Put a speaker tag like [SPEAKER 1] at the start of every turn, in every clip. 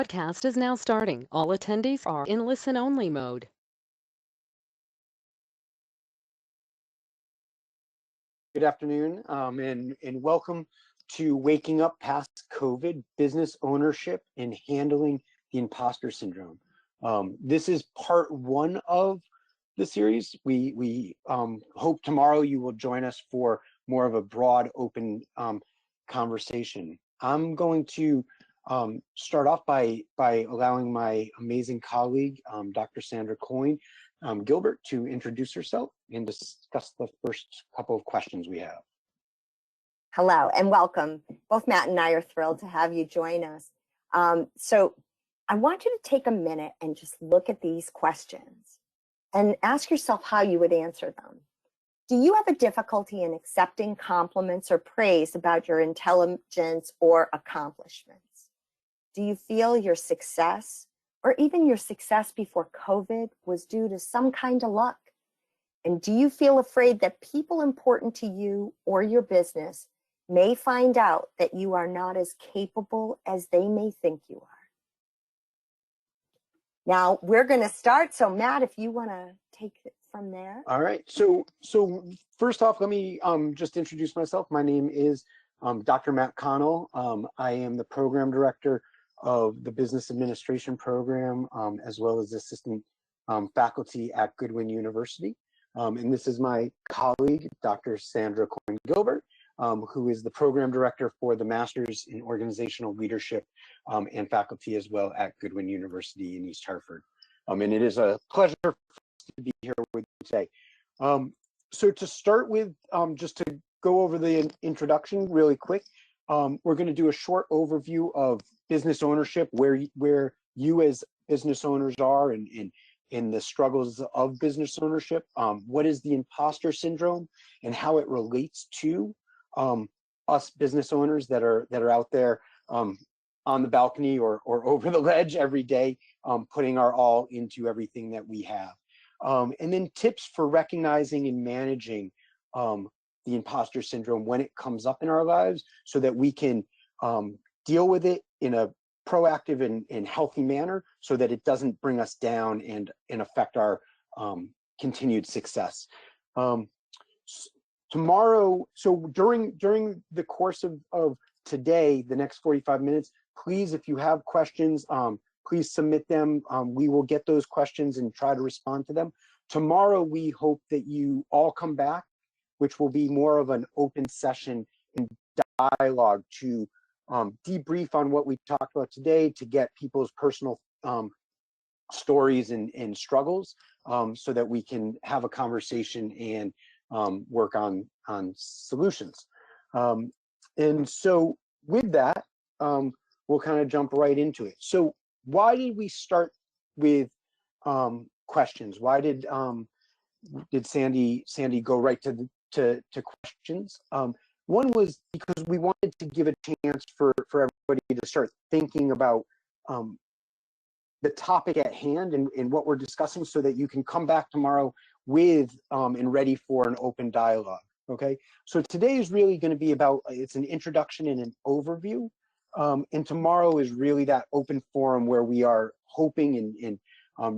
[SPEAKER 1] Podcast is now starting. All attendees are in listen-only mode.
[SPEAKER 2] Good afternoon, and welcome to Waking Up Past COVID, Business Ownership and Handling the Imposter Syndrome. This is part one of the series. We hope tomorrow you will join us for more of a broad, open conversation. I'm going to start off by allowing my amazing colleague, Dr. Sandra Coyne-Gilbert, to introduce herself and discuss the first couple of questions we have.
[SPEAKER 3] Hello and welcome. Both Matt and I are thrilled to have you join us. So I want you to take a minute and just look at these questions and ask yourself how you would answer them. Do you have a difficulty in accepting compliments or praise about your intelligence or accomplishments? Do you feel your success or even your success before COVID was due to some kind of luck? And do you feel afraid that people important to you or your business may find out that you are not as capable as they may think you are? Now we're going to start. So Matt, if you want to take it from there.
[SPEAKER 2] All right. So first off, let me just introduce myself. My name is Dr. Matt Connell. I am the program director of the Business Administration program, as well as assistant faculty at Goodwin University. And this is my colleague, Dr. Sandra Coyne-Gilbert, who is the program director for the Masters in Organizational Leadership and faculty as well at Goodwin University in East Hartford. And it is a pleasure for us to be here with you today. So to start with, just to go over the introduction really quick, we're going to do a short overview of business ownership, where you as business owners are in the struggles of business ownership, what is the imposter syndrome and how it relates to us business owners that are out there on the balcony or over the ledge every day, putting our all into everything that we have. And then tips for recognizing and managing the imposter syndrome when it comes up in our lives so that we can deal with it in a proactive and healthy manner so that it doesn't bring us down and affect our continued success. Tomorrow, so during the course of today, the next 45 minutes, please, if you have questions, please submit them. We will get those questions and try to respond to them. Tomorrow, we hope that you all come back, which will be more of an open session and dialogue to debrief on what we talked about today, to get people's personal stories and struggles, so that we can have a conversation and work on solutions. And so with that, we'll kind of jump right into it. So why did we start with questions? Why did Sandy go right to questions? One was because we wanted to give a chance for everybody to start thinking about the topic at hand and what we're discussing, so that you can come back tomorrow with and ready for an open dialogue. Okay, so today is really going to be about, it's an introduction and an overview, and tomorrow is really that open forum where we are hoping and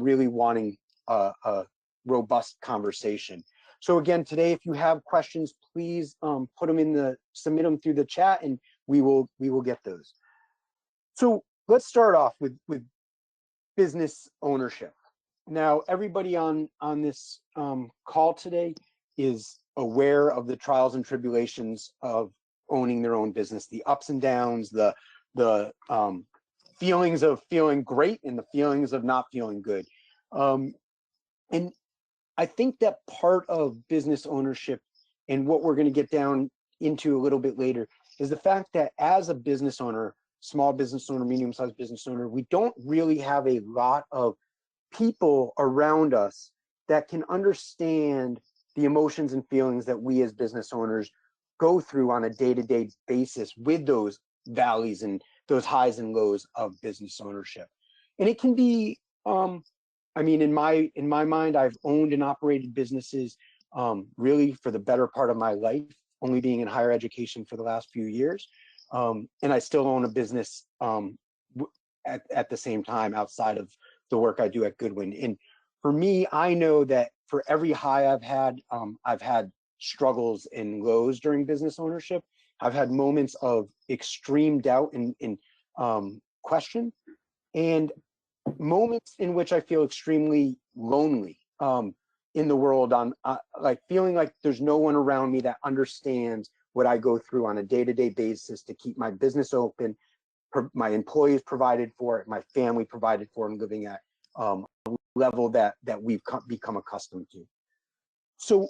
[SPEAKER 2] really wanting a robust conversation. So again, today, if you have questions, please put them submit them through the chat, and we will get those. So let's start off with business ownership. Now, everybody on this call today is aware of the trials and tribulations of owning their own business, the ups and downs, the feelings of feeling great and the feelings of not feeling good. And I think that part of business ownership, and what we're going to get down into a little bit later, is the fact that as a business owner, small business owner, medium-sized business owner, we don't really have a lot of people around us that can understand the emotions and feelings that we as business owners go through on a day-to-day basis with those valleys and those highs and lows of business ownership. And it can be, I mean, in my mind, I've owned and operated businesses really for the better part of my life, only being in higher education for the last few years. And I still own a business at the same time outside of the work I do at Goodwin. And for me, I know that for every high I've had struggles and lows during business ownership. I've had moments of extreme doubt and question, and moments in which I feel extremely lonely in the world, on like feeling like there's no one around me that understands what I go through on a day-to-day basis to keep my business open, my employees provided for, my family provided for, and living at a level that we've become accustomed to. So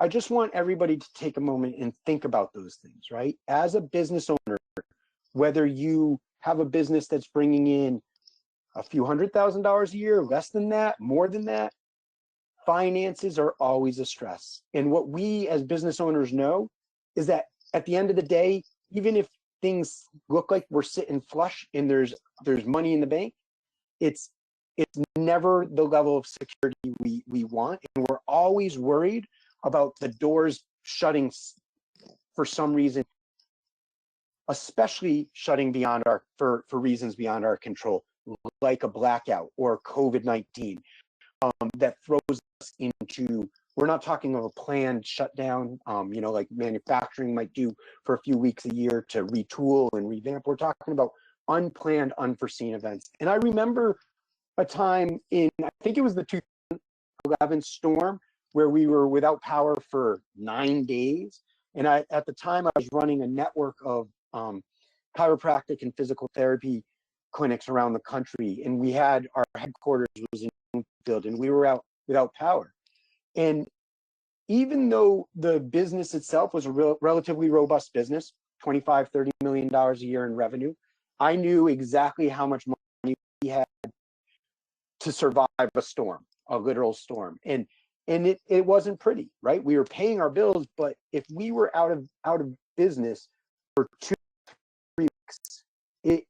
[SPEAKER 2] I just want everybody to take a moment and think about those things, right? As a business owner, whether you have a business that's bringing in a few $100,000 a year, less than that, more than that, finances are always a stress. And what we as business owners know is that at the end of the day, even if things look like we're sitting flush and there's money in the bank, it's never the level of security we want. And we're always worried about the doors shutting for some reason, especially shutting beyond for reasons beyond our control, like a blackout or COVID-19 that throws us into, we're not talking of a planned shutdown, like manufacturing might do for a few weeks a year to retool and revamp. We're talking about unplanned, unforeseen events. And I remember a time in, I think it was the 2011 storm, where we were without power for 9 days. And at the time, I was running a network of chiropractic and physical therapy clinics around the country. And we had, our headquarters was in Bloomfield, and we were out without power. And even though the business itself was a relatively robust business, $25, $30 million a year in revenue, I knew exactly how much money we had to survive a storm, a literal storm. And it wasn't pretty, right? We were paying our bills, but if we were out of business for 2-3 weeks, it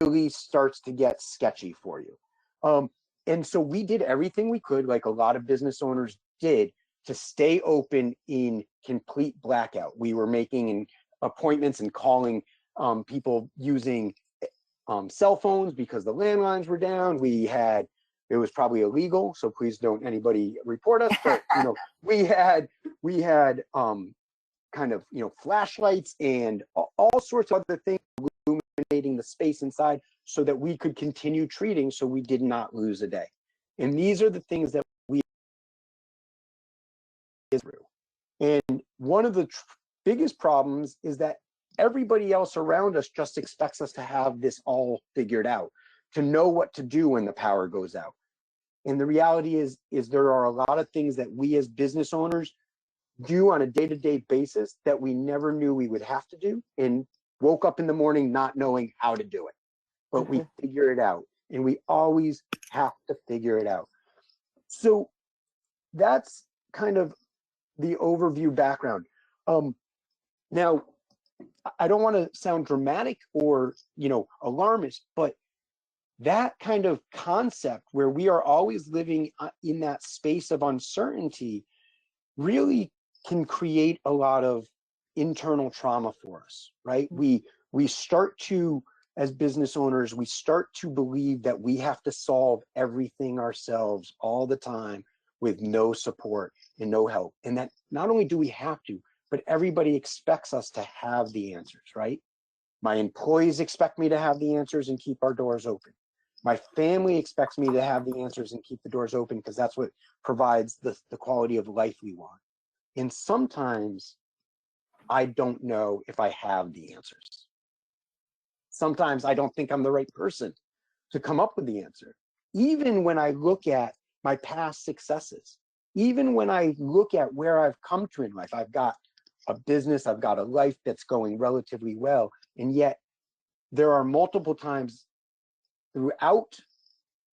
[SPEAKER 2] really starts to get sketchy for you. And so we did everything we could, like a lot of business owners did, to stay open in complete blackout. We were making appointments and calling people using cell phones because the landlines were down. It was probably illegal, so please don't anybody report us. But we had kind of flashlights and all sorts of other things illuminating the space inside so that we could continue treating, so we did not lose a day. And these are the things that we through. And one of the biggest problems is that everybody else around us just expects us to have this all figured out, to know what to do when the power goes out. And the reality is there are a lot of things that we as business owners do on a day-to-day basis that we never knew we would have to do, and woke up in the morning not knowing how to do it. But we figure it out, and we always have to figure it out. So that's kind of the overview background. Now, I don't want to sound dramatic or alarmist, but that kind of concept where we are always living in that space of uncertainty really can create a lot of internal trauma for us, right? We start to, as business owners, we start to believe that we have to solve everything ourselves all the time with no support and no help. And that not only do we have to, but everybody expects us to have the answers, right? My employees expect me to have the answers and keep our doors open. My family expects me to have the answers and keep the doors open because that's what provides the quality of life we want. And sometimes I don't know if I have the answers. Sometimes I don't think I'm the right person to come up with the answer. Even when I look at my past successes, even when I look at where I've come to in life, I've got a business, I've got a life that's going relatively well. And yet there are multiple times throughout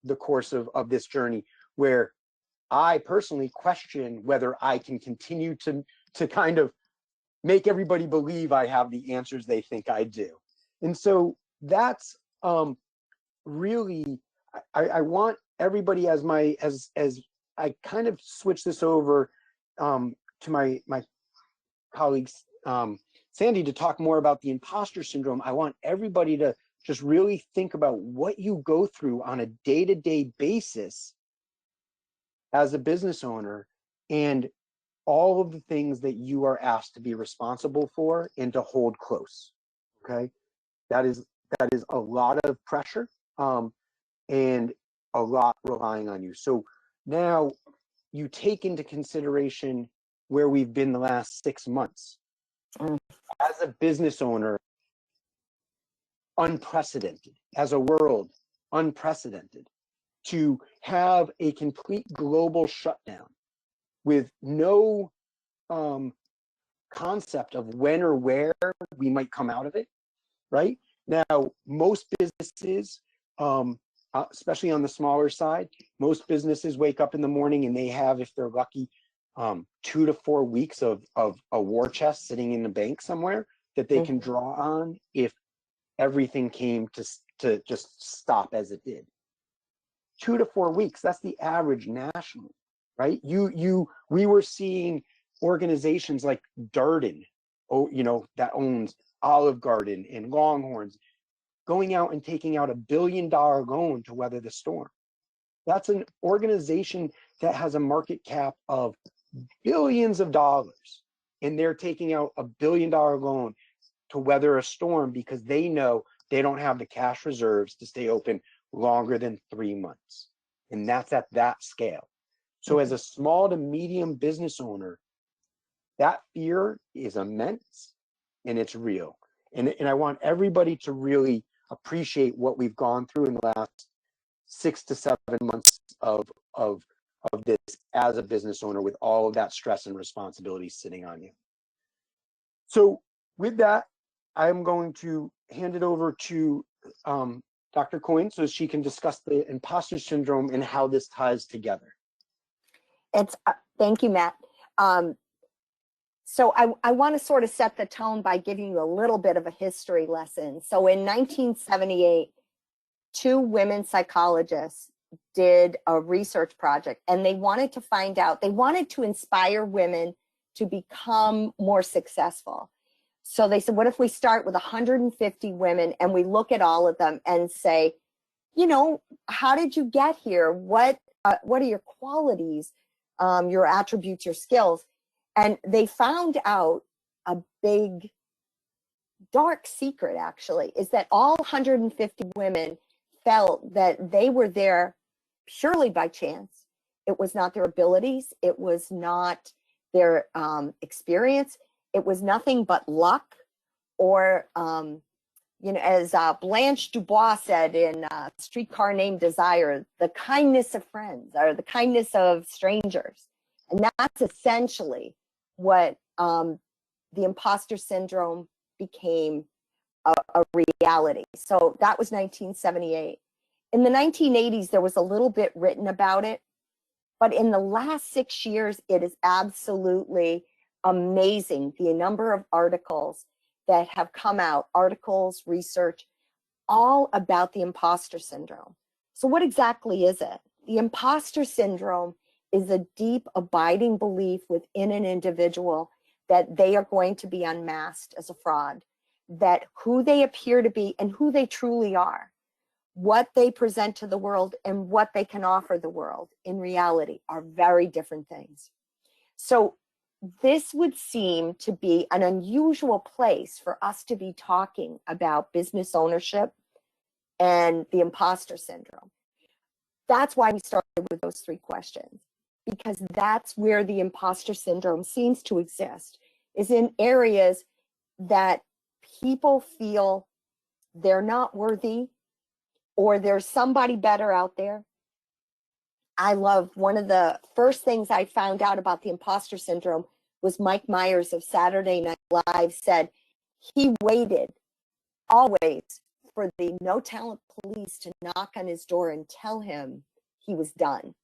[SPEAKER 2] the course of this journey where I personally question whether I can continue to kind of make everybody believe I have the answers they think I do. And so that's really, I want everybody, as I kind of switch this over to my colleagues, Sandy, to talk more about the imposter syndrome. I want everybody to just really think about what you go through on a day-to-day basis as a business owner, and all of the things that you are asked to be responsible for and to hold close. Okay, that is a lot of pressure, and a lot relying on you. So now you take into consideration where we've been the last 6 months. As a business owner, unprecedented. As a world, unprecedented. To have a complete global shutdown with no concept of when or where we might come out of it, right? Now, most businesses, especially on the smaller side, most businesses wake up in the morning and they have, if they're lucky, 2 to 4 weeks of a war chest sitting in the bank somewhere that they can draw on if everything came to just stop as it did. 2 to 4 weeks, that's the average nationally, right? We were seeing organizations like Darden, that owns Olive Garden and Longhorns, going out and taking out $1 billion loan to weather the storm. That's an organization that has a market cap of billions of dollars, and they're taking out $1 billion loan to weather a storm because they know they don't have the cash reserves to stay open longer than 3 months. And that's at that scale. So as a small to medium business owner, that fear is immense and it's real. And I want everybody to really appreciate what we've gone through in the last 6 to 7 months of this as a business owner, with all of that stress and responsibility sitting on you. So with that, I'm going to hand it over to Dr. Coyne so she can discuss the imposter syndrome and how this ties together.
[SPEAKER 3] Thank you, Matt. So I want to sort of set the tone by giving you a little bit of a history lesson. So in 1978, 2 women psychologists did a research project, and they wanted to find out, they wanted to inspire women to become more successful. So they said, what if we start with 150 women and we look at all of them and say, how did you get here? What are your qualities, your attributes, your skills? And they found out a big, dark secret, actually, is that all 150 women felt that they were there purely by chance. It was not their abilities. It was not their experience. It was nothing but luck, or, as Blanche Dubois said in Streetcar Named Desire, the kindness of friends or the kindness of strangers. And that's essentially what the imposter syndrome became a reality. So that was 1978. In the 1980s, there was a little bit written about it, but in the last 6 years, it is absolutely amazing the number of articles that have come out, articles, research, all about the imposter syndrome. So what exactly is it? The imposter syndrome is a deep, abiding belief within an individual that they are going to be unmasked as a fraud, that who they appear to be and who they truly are, what they present to the world and what they can offer the world in reality are very different things. So this would seem to be an unusual place for us to be talking about business ownership and the imposter syndrome. That's why we started with those 3 questions, because that's where the imposter syndrome seems to exist, is in areas that people feel they're not worthy or there's somebody better out there. I love one of the first things I found out about the imposter syndrome was Mike Myers of Saturday Night Live said he waited always for the no talent police to knock on his door and tell him he was done.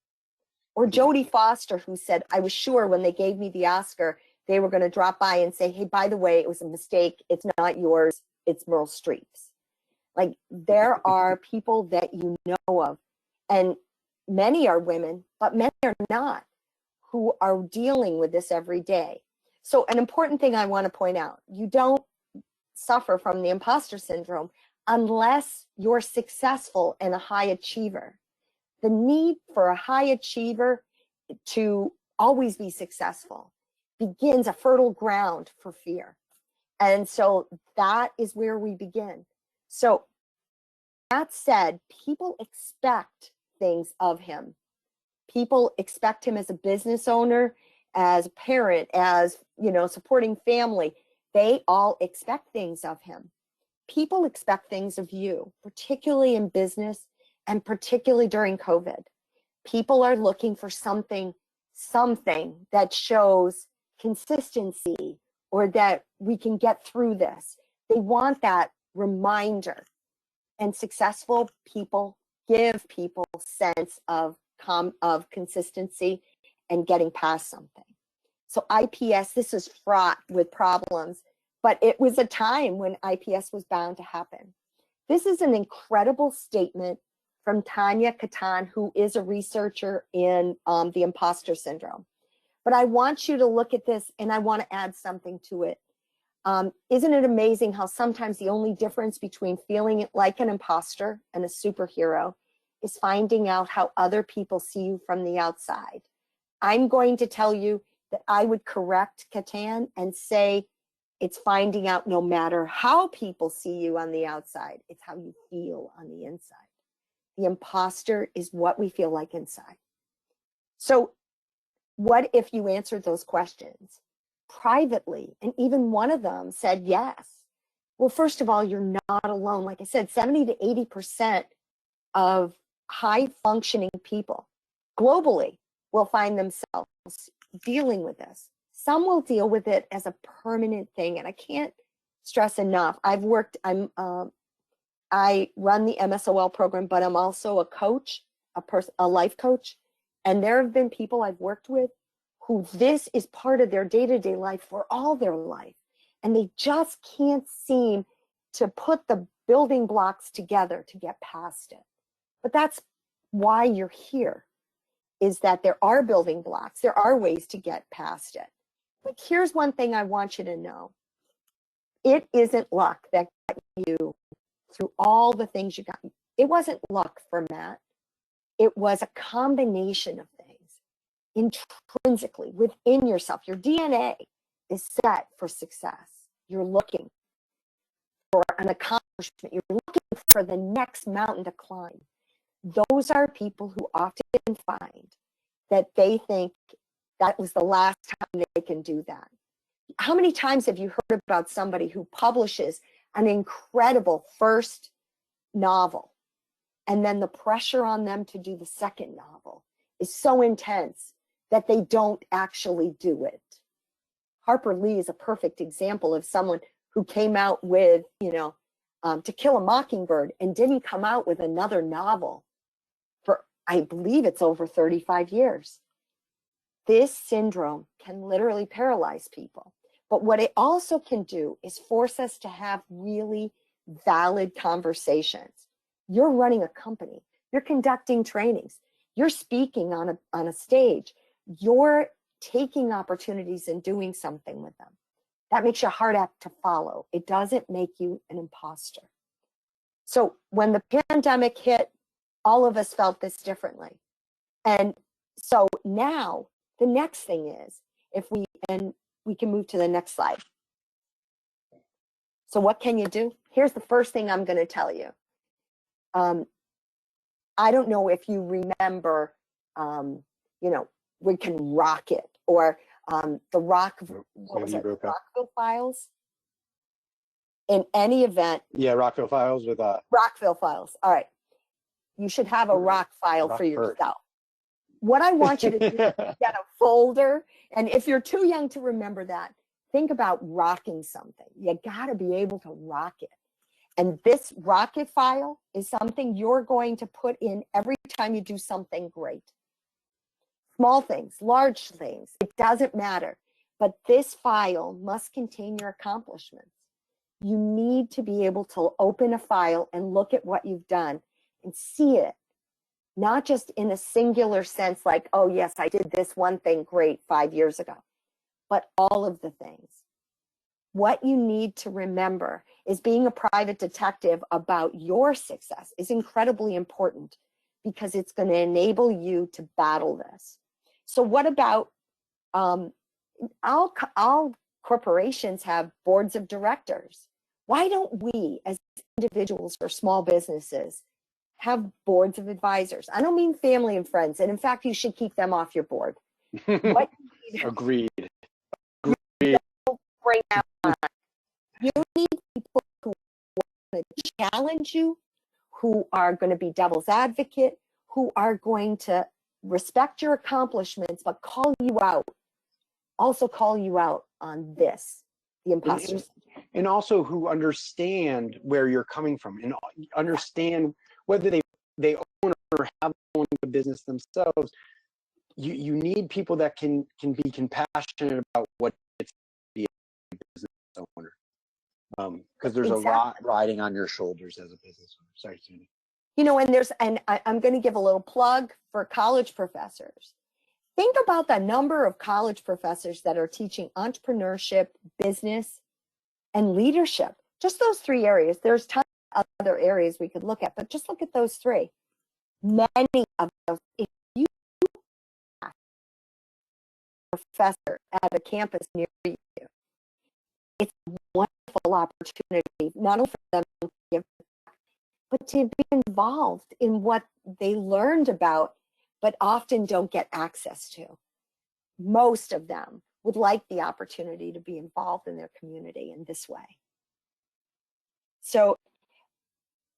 [SPEAKER 3] Or Jodie Foster, who said, I was sure when they gave me the Oscar, they were going to drop by and say, hey, by the way, it was a mistake. It's not yours. It's Meryl Streep's. Like, there are people that you know of, and many are women, but many are not, who are dealing with this every day. So an important thing I want to point out, you don't suffer from the imposter syndrome unless you're successful and a high achiever. The need for a high achiever to always be successful begins a fertile ground for fear. And so that is where we begin. So that said, people expect things of him. People expect him as a business owner, as a parent, as, supporting family. They all expect things of him. People expect things of you, particularly in business and particularly during COVID. People are looking for something that shows consistency or that we can get through this. They want that reminder. And successful people give people sense of consistency and getting past something. So IPS, this is fraught with problems, but it was a time when IPS was bound to happen. This is an incredible statement from Tanya Katan, who is a researcher in the imposter syndrome. But I want you to look at this, and I want to add something to it. Isn't it amazing how sometimes the only difference between feeling like an imposter and a superhero is finding out how other people see you from the outside? I'm going to tell you that I would correct Katan and say it's finding out no matter how people see you on the outside, it's how you feel on the inside. The imposter is what we feel like inside. So what if you answered those questions privately, and even one of them said yes? Well, first of all, you're not alone. Like I said, 70 to 80% of high functioning people globally will find themselves dealing with this. Some will deal with it as a permanent thing, and I can't stress enough. I run the MSOL program, but I'm also a coach, a life coach, and there have been people I've worked with who this is part of their day-to-day life for all their life, and they just can't seem to put the building blocks together to get past it. But that's why you're here, is that there are building blocks, there are ways to get past it. But here's one thing I want you to know. It isn't luck that got you through all the things you got. It wasn't luck for Matt. It was a combination of things intrinsically within yourself. Your DNA is set for success. You're looking for an accomplishment. You're looking for the next mountain to climb. Those are people who often find that they think that was the last time they can do that. How many times have you heard about somebody who publishes an incredible first novel, and then the pressure on them to do the second novel is so intense that they don't actually do it? Harper Lee is a perfect example of someone who came out with, To Kill a Mockingbird, and didn't come out with another novel for, I believe it's over 35 years. This syndrome can literally paralyze people. But what it also can do is force us to have really valid conversations. You're running a company. You're conducting trainings. You're speaking on a stage. You're taking opportunities and doing something with them. That makes you a hard act to follow. It doesn't make you an imposter. So when the pandemic hit, all of us felt this differently. And so now the next thing is, we can move to the next slide. So what can you do? Here's the first thing I'm going to tell you. I don't know if you remember, we can rock it, or the Rockville Files. In any event.
[SPEAKER 2] Yeah, Rockville Files with
[SPEAKER 3] Rockville Files. All right. You should have a rock file for yourself. What I want you to do is get a folder. And if you're too young to remember that, think about rocking something. You got to be able to rock it. And this rocket file is something you're going to put in every time you do something great. Small things, large things, it doesn't matter. But this file must contain your accomplishments. You need to be able to open a file and look at what you've done and see it. Not just in a singular sense like, oh, yes, I did this one thing great 5 years ago, but all of the things. what you need to remember is being a private detective about your success is incredibly important because it's going to enable you to battle this. So what about all corporations have boards of directors? Why don't we as individuals or small businesses have boards of advisors? I don't mean family and friends, and in fact you should keep them off your board. What
[SPEAKER 2] Agreed.
[SPEAKER 3] bring out you need people who want to challenge you, who are going to be devil's advocate, who are going to respect your accomplishments but call you out, also call you out on this, the imposter.
[SPEAKER 2] And also who understand where you're coming from and understand whether they own or have owned a business themselves. You need people that can be compassionate about what it's to be a business owner, because there's a lot riding on your shoulders as a business owner. Sorry, Sandy.
[SPEAKER 3] You know, and I'm going to give a little plug for college professors. Think about the number of college professors that are teaching entrepreneurship, business, and leadership. Just those three areas. There's tons of other areas we could look at, but just look at those three. Many of those, if you are a professor at a campus near you, it's a wonderful opportunity, not only for them to give, but to be involved in what they learned about, but often don't get access to. Most of them would like the opportunity to be involved in their community in this way. So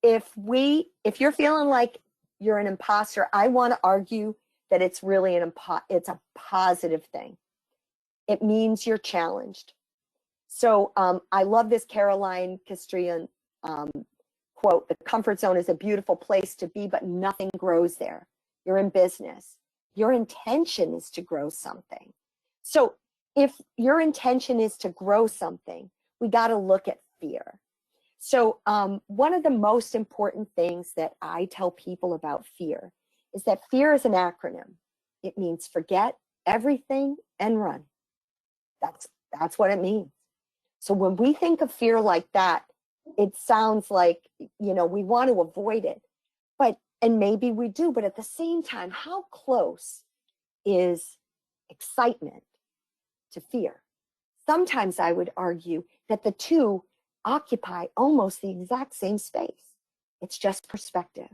[SPEAKER 3] if you're feeling like you're an imposter, I want to argue that it's really it's a positive thing. It means you're challenged. So I love this Caroline Castrian quote, "The comfort zone is a beautiful place to be, but nothing grows there." You're in business. Your intention is to grow something. So if your intention is to grow something, we got to look at fear. So one of the most important things that I tell people about fear is that fear is an acronym. It means forget everything and run. That's what it means. So when we think of fear like that, it sounds like, you know, we want to avoid it. And maybe we do, but at the same time, how close is excitement to fear? Sometimes I would argue that the two occupy almost the exact same space. It's just perspective.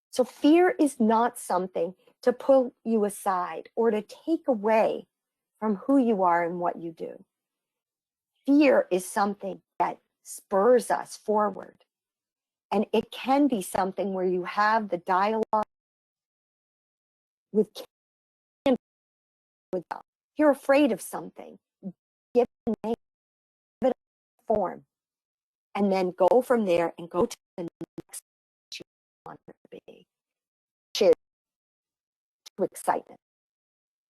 [SPEAKER 3] So fear is not something to pull you aside or to take away from who you are and what you do. Fear is something that spurs us forward. And it can be something where you have the dialogue with you're afraid of something, give it a name, give it a form, and then go from there and go to the next you want it to be, which is to excitement.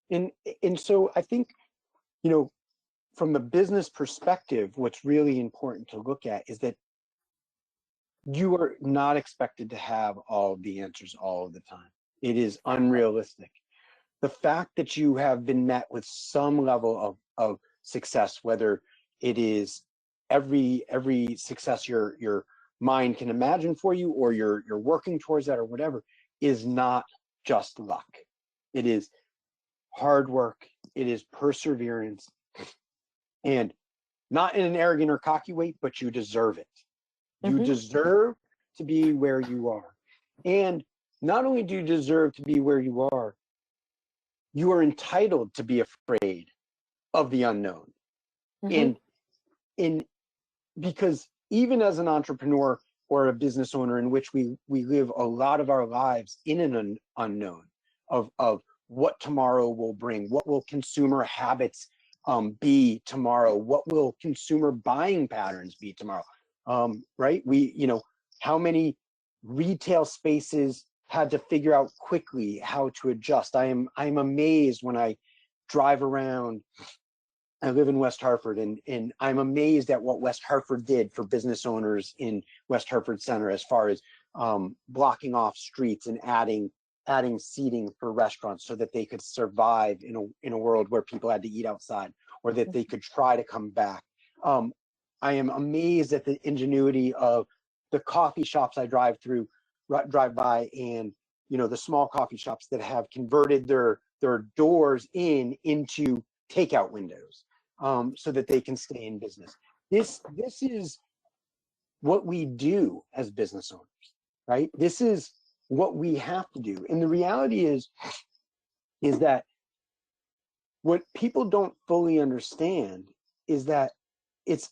[SPEAKER 2] And so I think, you know, from the business perspective, what's really important to look at is that you are not expected to have all of the answers all of the time. It is unrealistic. The fact that you have been met with some level of success, whether it is every success your mind can imagine for you, or you're working towards that or whatever, is not just luck. It is hard work. It is perseverance, and not in an arrogant or cocky way, but you deserve it. You deserve to be where you are. And not only do you deserve to be where you are entitled to be afraid of the unknown. And because even as an entrepreneur or a business owner, in which we live a lot of our lives in an unknown of what tomorrow will bring, what will consumer habits be tomorrow, what will consumer buying patterns be tomorrow. Right? You know, how many retail spaces had to figure out quickly how to adjust. I'm amazed when I drive around. I live in West Hartford, and I'm amazed at what West Hartford did for business owners in West Hartford Center, as far as blocking off streets and adding seating for restaurants so that they could survive in a world where people had to eat outside, or that they could try to come back. I am amazed at the ingenuity of the coffee shops I drive by, and the small coffee shops that have converted their doors into takeout windows, so that they can stay in business. This is what we do as business owners, right? This is what we have to do. And the reality is that what people don't fully understand is that it's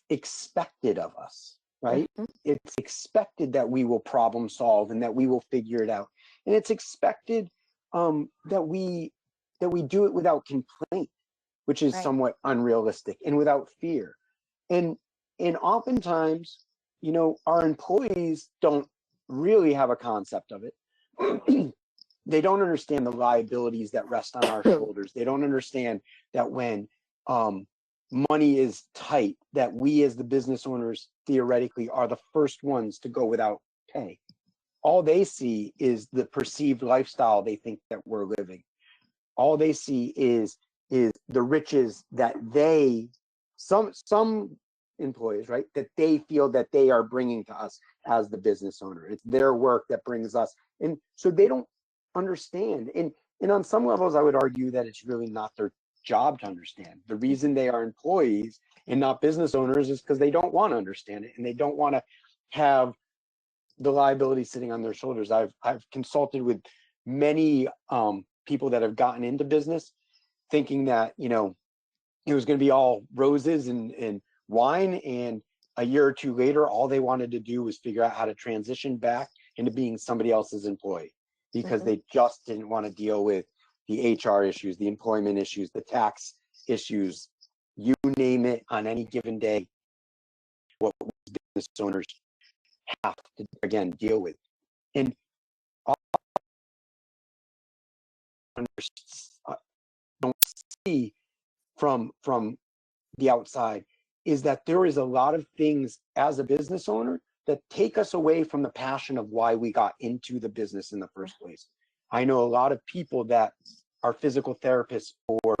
[SPEAKER 2] expected of us, right? It's expected that we will problem solve and that we will figure it out. And it's expected that we do it without complaint, which is somewhat unrealistic, and without fear. And oftentimes, our employees don't really have a concept of it. They don't understand the liabilities that rest on our shoulders. They don't understand that when money is tight, that we as the business owners theoretically are the first ones to go without pay. All they see is the perceived lifestyle they think that we're living. All they see is the riches that some employees, right, that they feel that they are bringing to us as the business owner. It's their work that brings us. And so they don't understand. And on some levels, I would argue that it's really not their job to understand. The reason they are employees and not business owners is because they don't want to understand it, and they don't want to have the liability sitting on their shoulders. I've consulted with many people that have gotten into business thinking that it was going to be all roses and wine, and a year or two later all they wanted to do was figure out how to transition back into being somebody else's employee, because they just didn't want to deal with the HR issues, the employment issues, the tax issues, you name it, on any given day, what business owners have to, again, deal with. And don't see from the outside is that there is a lot of things as a business owner that take us away from the passion of why we got into the business in the first place. I know a lot of people that are physical therapists, or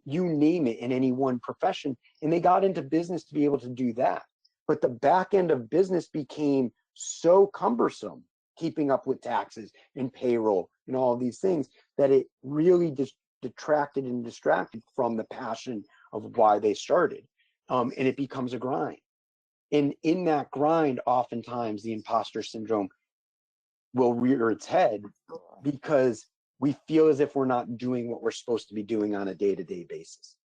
[SPEAKER 2] you name it, in any one profession, and they got into business to be able to do that. But the back end of business became so cumbersome, keeping up with taxes and payroll and all of these things, that it really detracted and distracted from the passion of why they started. And it becomes a grind. And in that grind, oftentimes the imposter syndrome will rear its head, because we feel as if we're not doing what we're supposed to be doing on a day-to-day basis.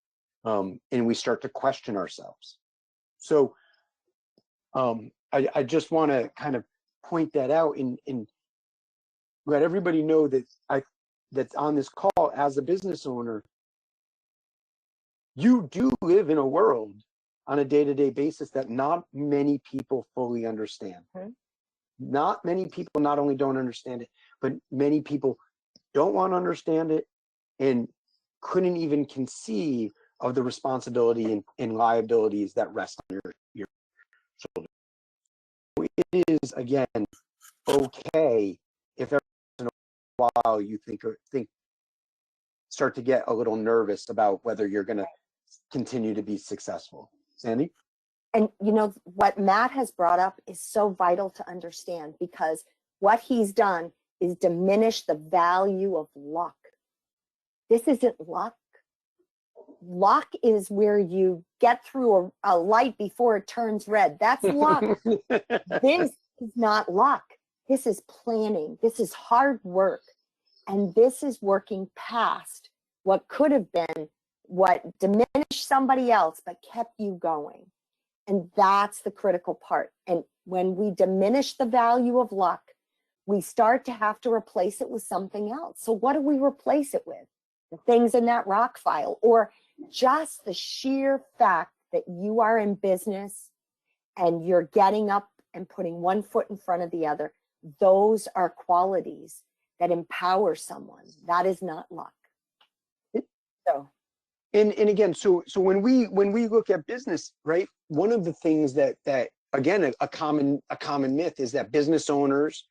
[SPEAKER 2] And we start to question ourselves. So I just want to kind of point that out and let everybody know that that's on this call, as a business owner, you do live in a world on a day-to-day basis that not many people fully understand. Not many people not only don't understand it, but many people don't want to understand it and couldn't even conceive of the responsibility and liabilities that rest on your shoulders. It is, again, okay if every once in a while you start to get a little nervous about whether you're going to continue to be successful. Sandy?
[SPEAKER 3] And what Matt has brought up is so vital to understand, because what he's done is diminish the value of luck. This isn't luck. Luck is where you get through a light before it turns red. That's luck. This is not luck. This is planning. This is hard work. And this is working past what could have been, what diminished somebody else, but kept you going. And that's the critical part. And when we diminish the value of luck, we start to have to replace it with something else. So what do we replace it with? The things in that rock file, or just the sheer fact that you are in business and you're getting up and putting one foot in front of the other. Those are qualities that empower someone. That is not luck. So.
[SPEAKER 2] And again, so when we look at business, right, one of the things that again, a common myth is that business owners,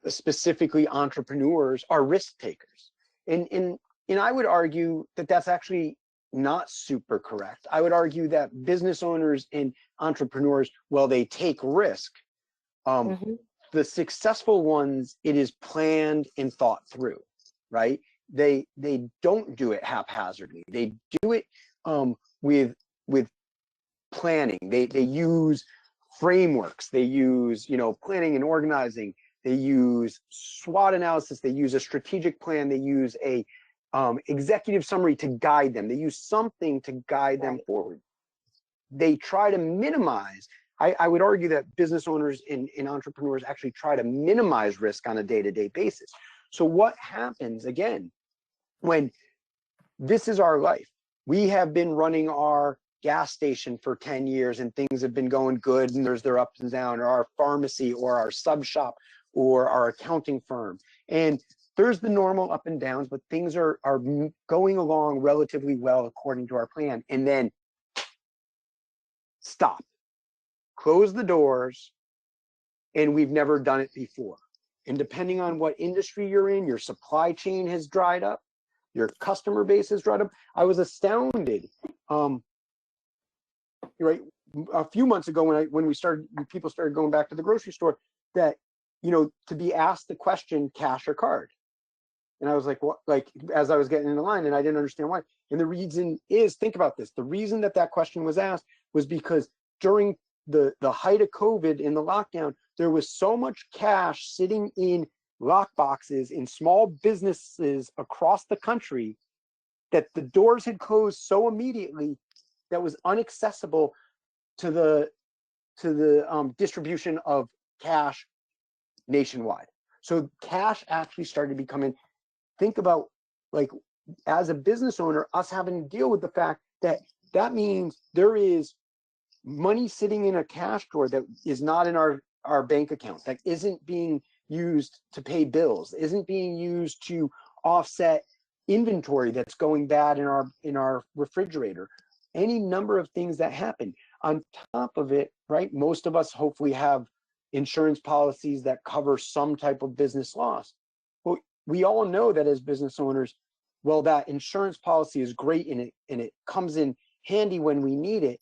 [SPEAKER 2] specifically entrepreneurs, are risk takers. And I would argue that that's actually not super correct. I would argue that business owners and entrepreneurs, well, they take risk. The successful ones, it is planned and thought through, right? They don't do it haphazardly. They do it with planning. They use frameworks. They use, you know, planning and organizing. They use SWOT analysis. They use a strategic plan. They use a executive summary to guide them. They use something to guide them forward. They try to minimize. I would argue that business owners and entrepreneurs actually try to minimize risk on a day-to-day basis. So what happens again when this is our life? We have been running our gas station for 10 years and things have been going good and there's their ups and downs, or our pharmacy or our sub shop or our accounting firm. And there's the normal up and downs, but things are going along relatively well according to our plan. And then stop, close the doors, and we've never done it before. And depending on what industry you're in, your supply chain has dried up, your customer base has dried up. I was astounded, right, a few months ago when people started going back to the grocery store, that, you know, to be asked the question, cash or card. And I was like, what? Like, as I was getting in the line, and I didn't understand why. And the reason is, think about this. The reason that question was asked was because during the height of COVID in the lockdown, there was so much cash sitting in lock boxes in small businesses across the country that the doors had closed so immediately that was inaccessible to the distribution of cash nationwide. So cash actually started becoming, think about, like, as a business owner, us having to deal with the fact that means there is money sitting in a cash drawer that is not in our bank account, that isn't being used to pay bills, isn't being used to offset inventory that's going bad in our refrigerator. Any number of things that happen. On top of it, right, most of us hopefully have insurance policies that cover some type of business loss. Well, we all know that as business owners, well, that insurance policy is great and it comes in handy when we need it.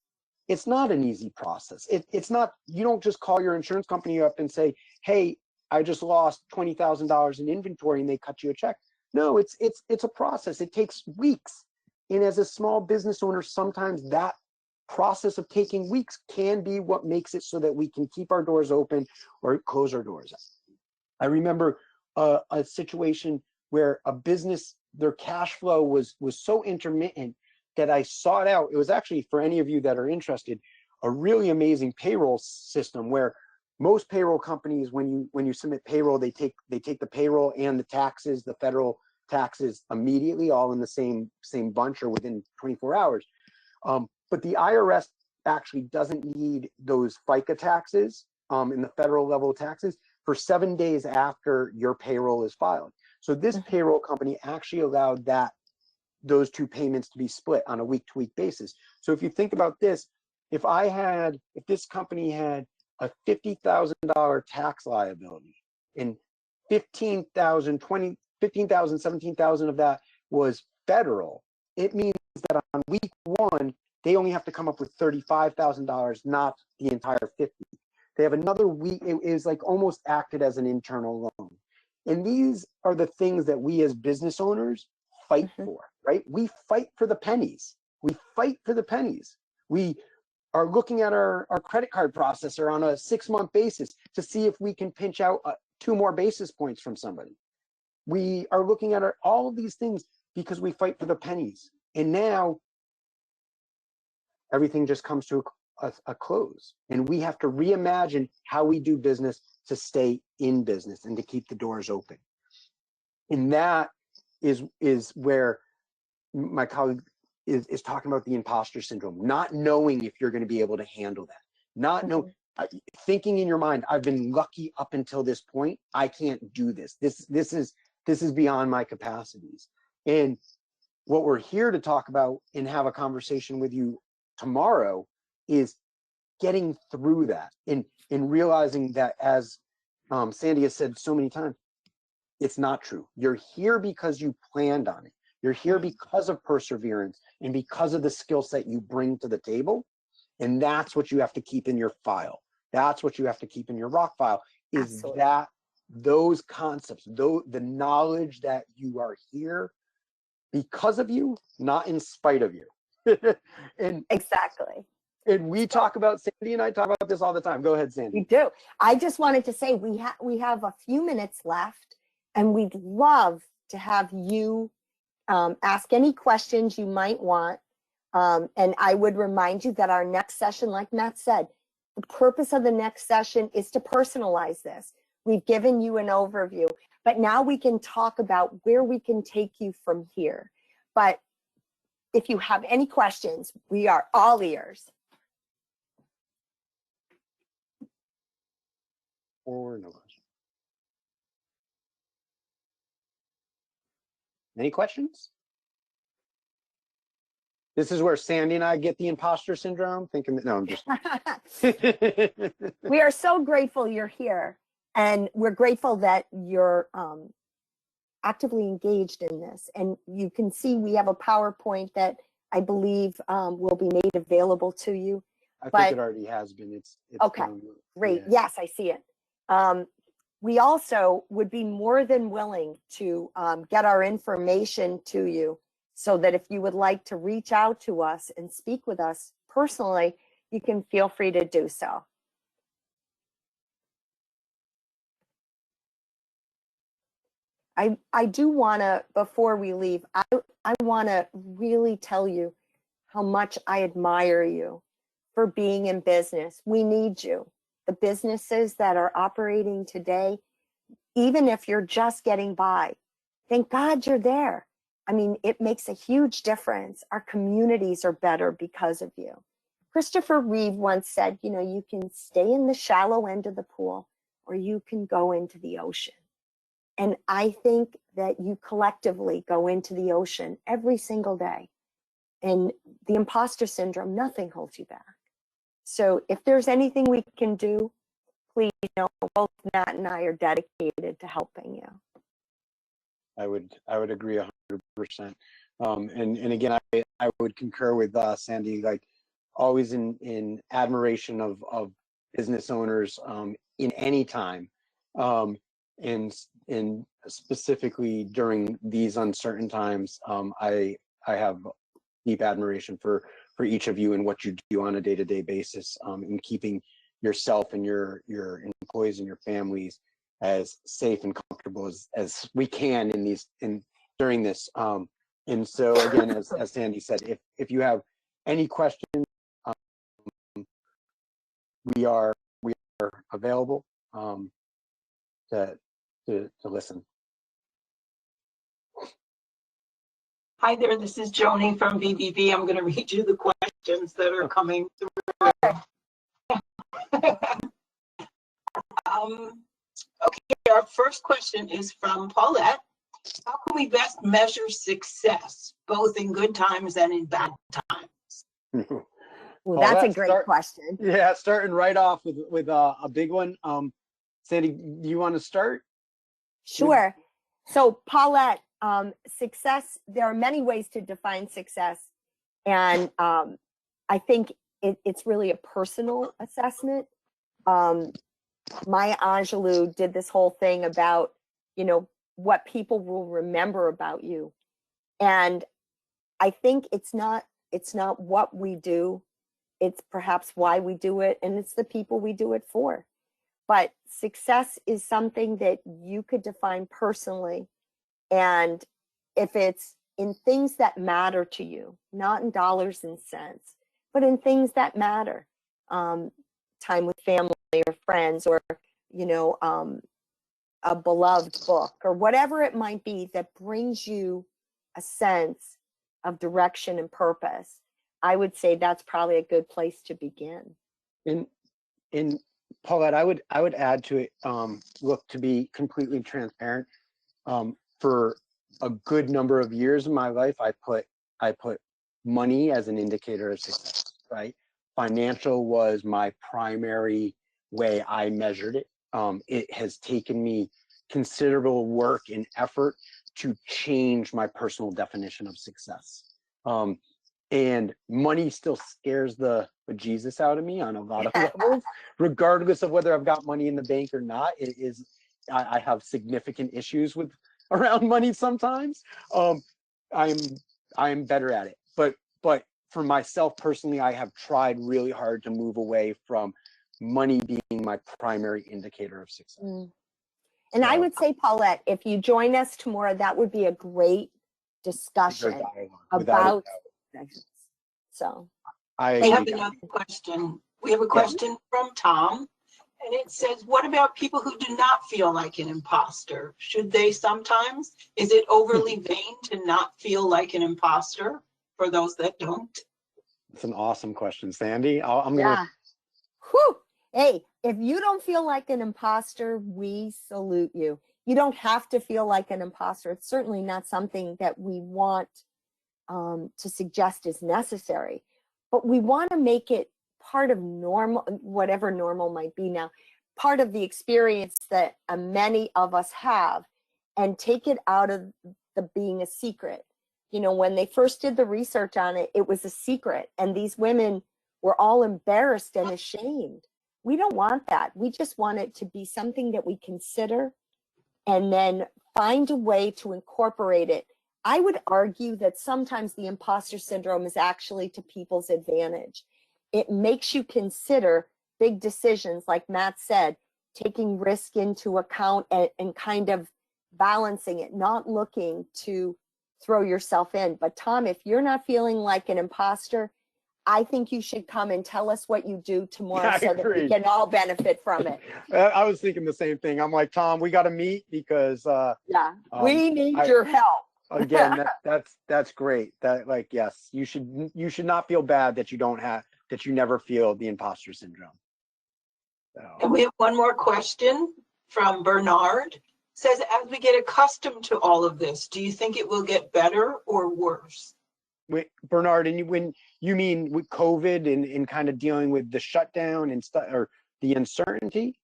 [SPEAKER 2] It's not an easy process. It's not, you don't just call your insurance company up and say, hey, I just lost $20,000 in inventory and they cut you a check. No, it's a process. It takes weeks. And as a small business owner, sometimes that process of taking weeks can be what makes it so that we can keep our doors open or close our doors. I remember a situation where a business, their cash flow was so intermittent that I sought out. It was actually, for any of you that are interested, a really amazing payroll system where most payroll companies, when you submit payroll, they take the payroll and the taxes, the federal taxes, immediately, all in the same bunch or within 24 hours. But the IRS actually doesn't need those FICA taxes in the federal level taxes for 7 days after your payroll is filed. So this payroll company actually allowed those two payments to be split on a week-to-week basis. So if you think about this, if this company had a $50,000 tax liability and 15,000, 17,000 of that was federal, it means that on week one, they only have to come up with $35,000, not the entire 50. They have another week. It is like almost acted as an internal loan. And these are the things that we as business owners fight for, right? We fight for the pennies. We fight for the pennies. We are looking at our credit card processor on a 6-month basis to see if we can pinch out 2 more basis points from somebody. We are looking at all of these things because we fight for the pennies. And now everything just comes to a close. And we have to reimagine how we do business to stay in business and to keep the doors open. And that is where my colleague is talking about the imposter syndrome, not knowing if you're going to be able to handle that, not know, thinking in your mind, I've been lucky up until this point, I can't do this. This is beyond my capacities. And what we're here to talk about and have a conversation with you tomorrow is getting through that and realizing that, as Sandy has said so many times, it's not true. You're here because you planned on it. You're here because of perseverance and because of the skill set you bring to the table. And that's what you have to keep in your file. That's what you have to keep in your rock file, is
[SPEAKER 3] Absolutely.
[SPEAKER 2] that those concepts, the knowledge that you are here because of you, not in spite of you. and
[SPEAKER 3] Exactly.
[SPEAKER 2] and we talk about, Sandy and I talk about this all the time. Go ahead, Sandy.
[SPEAKER 3] We do. I just wanted to say we have a few minutes left, and we'd love to have you ask any questions you might want. And I would remind you that our next session, like Matt said, the purpose of the next session is to personalize this. We've given you an overview, but now we can talk about where we can take you from here. But if you have any questions, we are all ears.
[SPEAKER 2] Or no question. Any questions? This is where Sandy and I get the imposter syndrome, thinking that, no, I'm just.
[SPEAKER 3] We are so grateful you're here, and we're grateful that you're actively engaged in this. And you can see we have a PowerPoint that I believe will be made available to you.
[SPEAKER 2] I think it already has been. It's
[SPEAKER 3] okay, great.
[SPEAKER 2] Yeah.
[SPEAKER 3] Yes, I see it. We also would be more than willing to get our information to you, so that if you would like to reach out to us and speak with us personally, you can feel free to do so. I do want to, before we leave, I want to really tell you how much I admire you for being in business. We need you. The businesses that are operating today, even if you're just getting by, thank God you're there. I mean, it makes a huge difference. Our communities are better because of you. Christopher Reeve once said, you know, you can stay in the shallow end of the pool, or you can go into the ocean. And I think that you collectively go into the ocean every single day. And the imposter syndrome, nothing holds you back. So if there's anything we can do, please know both Matt and I are dedicated to helping you.
[SPEAKER 2] I would agree 100%. And again, I would concur with Sandy, like always in admiration of business owners in any time, and specifically during these uncertain times. I have deep admiration for each of you and what you do on a day-to-day basis, in keeping yourself and your employees and your families as safe and comfortable as we can during this. And so again, as Sandy said, if you have any questions, we are available to listen.
[SPEAKER 4] Hi there, this is Joni from BBB. I'm going to read you the questions that are coming through. Okay, our first question is from Paulette. How can we best measure success, both in good times and in bad times?
[SPEAKER 3] Well, that's a great question.
[SPEAKER 2] Yeah, starting right off with a big one. Sandy, do you want to start?
[SPEAKER 3] Sure. So Paulette, success, there are many ways to define success. And I think it's really a personal assessment. Maya Angelou did this whole thing about, you know, what people will remember about you. And I think it's not what we do. It's perhaps why we do it, and it's the people we do it for. But success is something that you could define personally. And if it's in things that matter to you, not in dollars and cents, but in things that matter, time with family or friends, or, you know, a beloved book, or whatever it might be that brings you a sense of direction and purpose, I would say that's probably a good place to begin.
[SPEAKER 2] In Paulette, I would add to it, look, to be completely transparent, for a good number of years in my life, I put money as an indicator of success, right? Financial was my primary way I measured it. It has taken me considerable work and effort to change my personal definition of success. And money still scares the bejesus out of me on a lot of levels, regardless of whether I've got money in the bank or not. I have significant issues with around money sometimes. I'm better at it, but for myself personally, I have tried really hard to move away from money being my primary indicator of success.
[SPEAKER 3] And I would say, Paulette, if you join us tomorrow, that would be a great discussion about. So
[SPEAKER 4] we have another question. We have a question from Tom, and it says, what about people who do not feel like an imposter? Should they sometimes? Is it overly vain to not feel like an imposter for those that don't?
[SPEAKER 2] It's an awesome question, Sandy. I'm
[SPEAKER 3] gonna. Whew. Hey, if you don't feel like an imposter, we salute you. You don't have to feel like an imposter. It's certainly not something that we want to suggest is necessary, but we want to make it part of normal, whatever normal might be now, part of the experience that many of us have, and take it out of the being a secret. You know, when they first did the research on it, it was a secret, and these women were all embarrassed and ashamed. We don't want that. We just want it to be something that we consider and then find a way to incorporate it. I would argue that sometimes the imposter syndrome is actually to people's advantage. It makes you consider big decisions, like Matt said, taking risk into account and kind of balancing it, not looking to throw yourself in. But Tom, if you're not feeling like an imposter, I think you should come and tell us what you do tomorrow so that we can all benefit from it.
[SPEAKER 2] I was thinking the same thing. I'm like, Tom, we got to meet because
[SPEAKER 3] we need your help.
[SPEAKER 2] Again, that's great. That, like, yes, you should not feel bad that you never feel the imposter syndrome. So.
[SPEAKER 4] And we have one more question from Bernard. It says, as we get accustomed to all of this, do you think it will get better or worse?
[SPEAKER 2] Wait, Bernard, and when you mean with COVID and kind of dealing with the shutdown and stuff, or the uncertainty?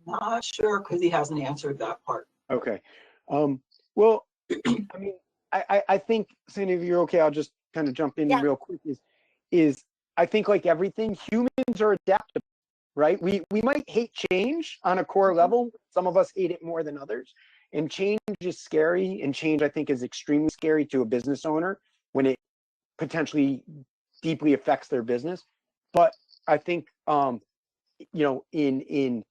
[SPEAKER 4] Not sure, because he hasn't answered that part.
[SPEAKER 2] Okay. Well, I mean, I think, Sandy, if you're okay, I'll just kind of jump in real quick. Is I think, like everything, humans are adaptable, right? We might hate change on a core level. Some of us hate it more than others. And change is scary, and change, I think, is extremely scary to a business owner when it potentially deeply affects their business. But I think, you know, in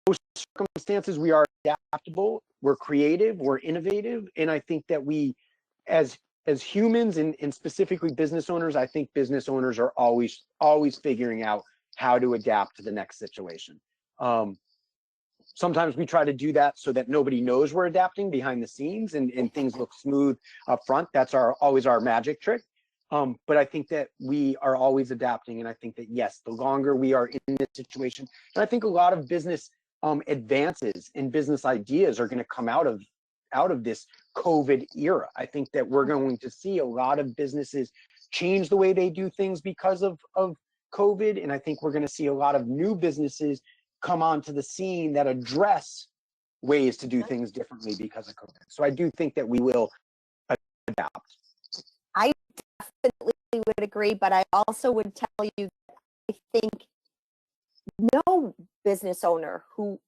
[SPEAKER 2] most circumstances, we are adaptable, we're creative, we're innovative, and I think that we, as humans and specifically business owners, I think business owners are always figuring out how to adapt to the next situation. Sometimes we try to do that so that nobody knows we're adapting behind the scenes and things look smooth up front. That's always our magic trick. But I think that we are always adapting. And I think that, yes, the longer we are in this situation, and I think a lot of business advances and business ideas are going to come out of this COVID era. I think that we're going to see a lot of businesses change the way they do things because of COVID. And I think we're going to see a lot of new businesses come onto the scene that address ways to do things differently because of COVID. So I do think that we will adapt.
[SPEAKER 3] I definitely would agree, but I also would tell you that I think no business owner who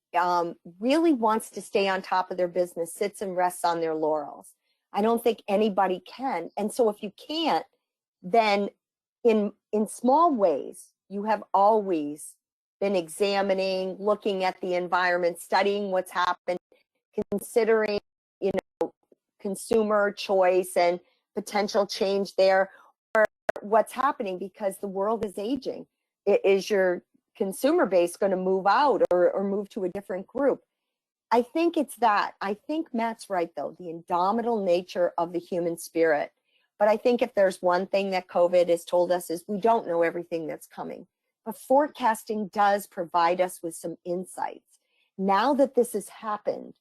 [SPEAKER 3] really wants to stay on top of their business sits and rests on their laurels. I don't think anybody can. And so if you can't, then in small ways, you have always been examining, looking at the environment, studying what's happened, considering, you know, consumer choice and potential change there, or what's happening because the world is aging. Is your consumer base going to move out or move to a different group? I think it's that. I think Matt's right, though, the indomitable nature of the human spirit. But I think if there's one thing that COVID has told us is we don't know everything that's coming. But forecasting does provide us with some insights. Now that this has happened,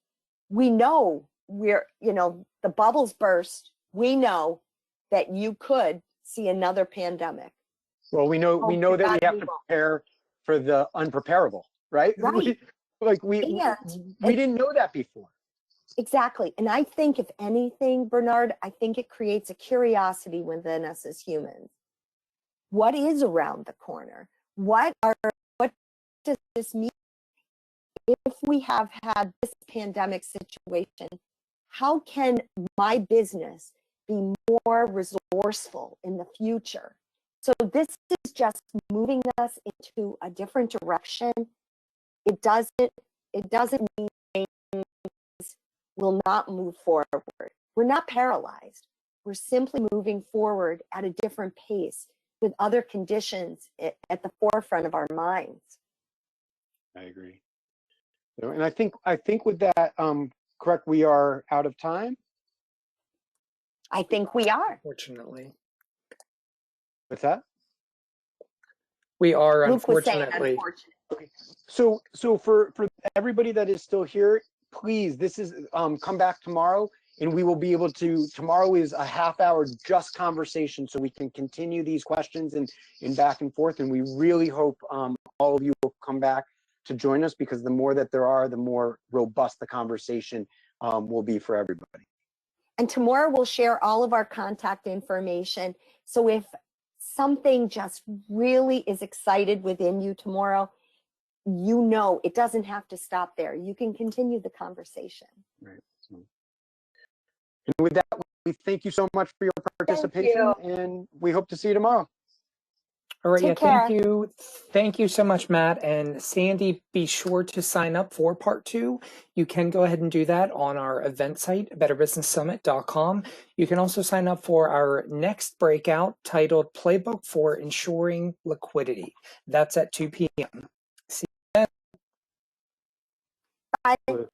[SPEAKER 3] we know the bubbles burst. We know that you could see another pandemic.
[SPEAKER 2] Well, we know that we have to prepare for the unpreparable, right?
[SPEAKER 3] Right.
[SPEAKER 2] Like we didn't know that before.
[SPEAKER 3] Exactly. And I think if anything, Bernard, I think it creates a curiosity within us as humans. What is around the corner? What does this mean? If we have had this pandemic situation, how can my business be more resourceful in the future? So this is just moving us into a different direction. It doesn't mean things will not move forward. We're not paralyzed. We're simply moving forward at a different pace with other conditions at the forefront of our minds.
[SPEAKER 2] I agree. And I think with that, correct, we are out of time.
[SPEAKER 3] I think we are.
[SPEAKER 5] Unfortunately.
[SPEAKER 2] What's that?
[SPEAKER 5] We are,
[SPEAKER 3] Luke was saying
[SPEAKER 5] unfortunately.
[SPEAKER 2] Okay. So for everybody that is still here, please, this is come back tomorrow, and we will be able to. Tomorrow is a half-hour just conversation, so we can continue these questions and back and forth. And we really hope all of you will come back to join us, because the more that there are, the more robust the conversation will be for everybody.
[SPEAKER 3] And tomorrow we'll share all of our contact information. So if something just really is excited within you tomorrow, you know it doesn't have to stop there. You can continue the conversation.
[SPEAKER 2] Right. And with that, we thank you so much for your participation, and we hope to see you tomorrow.
[SPEAKER 5] All right,
[SPEAKER 3] Take
[SPEAKER 5] yeah,
[SPEAKER 3] care.
[SPEAKER 5] thank you. Thank you so much, Matt. And Sandy, be sure to sign up for part 2. You can go ahead and do that on our event site, betterbusinesssummit.com. You can also sign up for our next breakout titled Playbook for Ensuring Liquidity. That's at 2 p.m. See you then.
[SPEAKER 3] Bye.